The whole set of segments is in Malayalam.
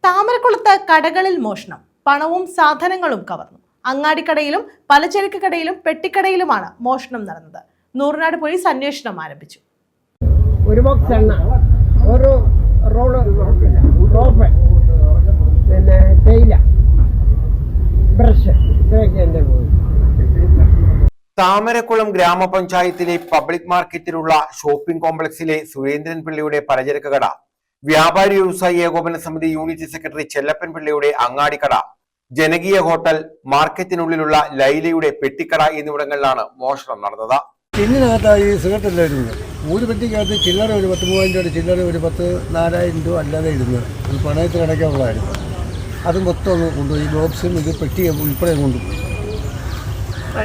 താമരക്കുളത്ത് കടകളിൽ മോഷണം, പണവും സാധനങ്ങളും കവർന്നു. അങ്ങാടിക്കടയിലും പലചരക്ക് കടയിലും പെട്ടിക്കടയിലുമാണ് മോഷണം നടന്നത്. നൂറിനാട് പോലീസ് അന്വേഷണം ആരംഭിച്ചു. ഒരു ബോക്സ് എണ്ണ, ഒരു റോള് റോപ്പ്, പിന്നെ തേയില, ബ്രഷ്, ഇതൊക്കെ എന്റെ പോയി. താമരക്കുളം ഗ്രാമപഞ്ചായത്തിലെ പബ്ലിക് മാർക്കറ്റിലുള്ള ഷോപ്പിംഗ് കോംപ്ലക്സിലെ സുരേന്ദ്രൻ പിള്ളയുടെ പലചരക്ക് കട, വ്യാപാരി വ്യവസായി ഏകോപന സമിതി യൂണിറ്റ് സെക്രട്ടറി ചെല്ലപ്പൻ പിള്ളയുടെ അങ്ങാടിക്കട, ജനകീയ ഹോട്ടൽ, മാർക്കറ്റിനുള്ളിലുള്ള ലൈലയുടെ പെട്ടിക്കട എന്നിവിടങ്ങളിലാണ് മോഷണം നടന്നത്. പിന്നിനകത്തായി സിഗരറ്റ് ഇരുന്നത്. ഒരു പെട്ടിക്കകത്ത് ചില്ലറ ഒരു 10,000 രൂപ, ചില്ലറ ഒരു 10,000-4,000 രൂപ അല്ലാതെ ഇരുന്നത്. അത് പണയത്തിന് അടയ്ക്കാനുള്ളതായിരുന്നു. അത് മൊത്തം ഒന്ന് കൊണ്ടുപോയി. ബോക്സും ഇത് പെട്ടി ഉൾപ്പെടെ കൊണ്ടുപോയി. ആ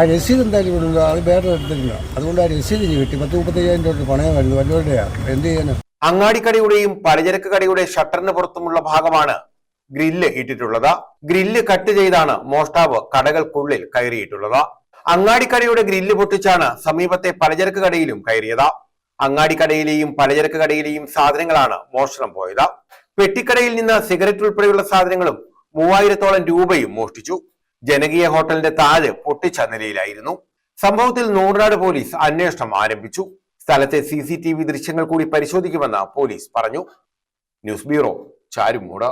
രസീത് എന്തായാലും ഇവിടെ ഉണ്ട്. അത് വേറെ എടുത്തില്ല. അതുകൊണ്ട് ആ രസീത് കിട്ടി. 10,000-35,000 രൂപ പണയമായിരുന്നു. വല്ലവരുടെയാണ്. എന്ത് ചെയ്യാനാ? അങ്ങാടിക്കടയുടെയും പലചരക്ക് കടയുടെ ഷട്ടറിന് പുറത്തുമുള്ള ഭാഗമാണ് ഗ്രില്ല് ഇട്ടിട്ടുള്ളത്. ഗ്രില്ല് കട്ട് ചെയ്താണ് മോഷ്ടാവ് കടകൾക്കുള്ളിൽ കയറിയിട്ടുള്ളത്. അങ്ങാടിക്കടയുടെ ഗ്രില്ല് പൊട്ടിച്ചാണ് സമീപത്തെ പലചരക്ക് കടയിലും കയറിയത്. അങ്ങാടിക്കടയിലെയും പലചരക്ക് കടയിലെയും സാധനങ്ങളാണ് മോഷണം പോയത്. പെട്ടിക്കടയിൽ നിന്ന് സിഗരറ്റ് ഉൾപ്പെടെയുള്ള സാധനങ്ങളും 3000-ഓളം രൂപയും മോഷ്ടിച്ചു. ജനകീയ ഹോട്ടലിന്റെ താഴ് പൊട്ടിച്ച നിലയിലായിരുന്നു. സംഭവത്തിൽ നൂറിനാട് പോലീസ് അന്വേഷണം ആരംഭിച്ചു. സ്ഥലത്തെ CCTV ദൃശ്യങ്ങൾ കൂടി പരിശോധിക്കുമെന്ന് പോലീസ് പറഞ്ഞു. News bureau, Charummood.